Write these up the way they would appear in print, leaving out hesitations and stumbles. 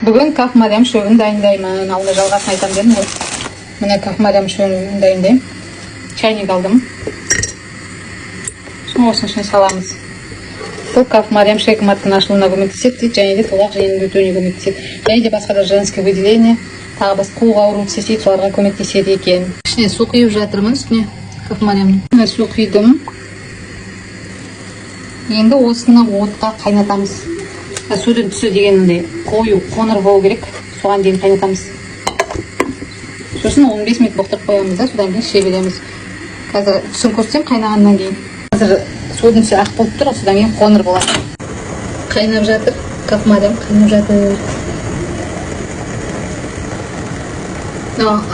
Бүгін кахмарям шөбін дайындаймын. Алда жалғасын айтам дедім ғой. Міне кахмарям шөбін дайындаймын. Чайник алдым. Осының ішіне саламыз. Бұл кахмарям шайкоматтың ашылуына көмектеседі, және де толақ жиынын өтуіне көмектеседі. Және де басқа да женское выделение, тағы басқа қуға ауруы істесе, соларға көмектеседі екен. Ішіне су құйып жатырмын үстіне кахмарямның. Су құйдым. Енді осыны отқа қайнатамыз. Судың түсі дегенінде қою, қоңыр болу керек. Соған дейін қайнатамыз. Сосын 15 минут бұқтырып қоямыз да, содан кейін іше береміз. Қазір түсін көрсем қайнағаннан кейін. Қазір судың түсі ақ болып тұр, содан кейін қоңыр болады. Қайнап жатыр, кахмарям қайнап жатыр.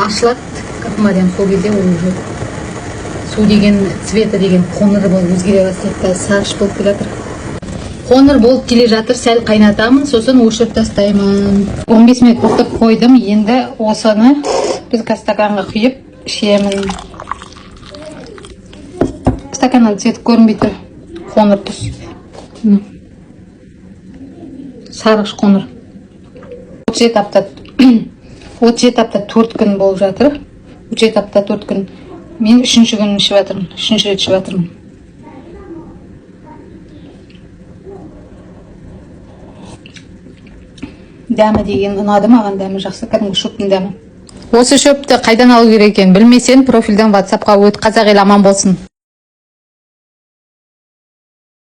Ашылады кахмарям сол кезде уже. Су деген, цветі деген қоңыр болып өзгере бастайды, сарғыш болып келе жатыр. Қоңыр болып келе жатыр, сәл қайнатамын, сосын өшіріп тастаймын. 15 минут бұқтырып қойдым, енді осыны біз стаканға құйып ішемін. Стаканнан цвет көрінбей тұр, қоңыр түс. Сарғыш қоңыр. 37 апта 4 күн болып жатыр. 37 апта 4 күн. Мен 3-ші күн ішіп жатырмын, 3-ші рет ішіп жатырмын. Дәмі деген ұнады маған, дәмі жақсы, кәдімгі шөптің дәмі. Осы шөпті қайдан алу керек екенін білмесең, профилден WhatsApp-қа өт, қазақ елі аман болсын.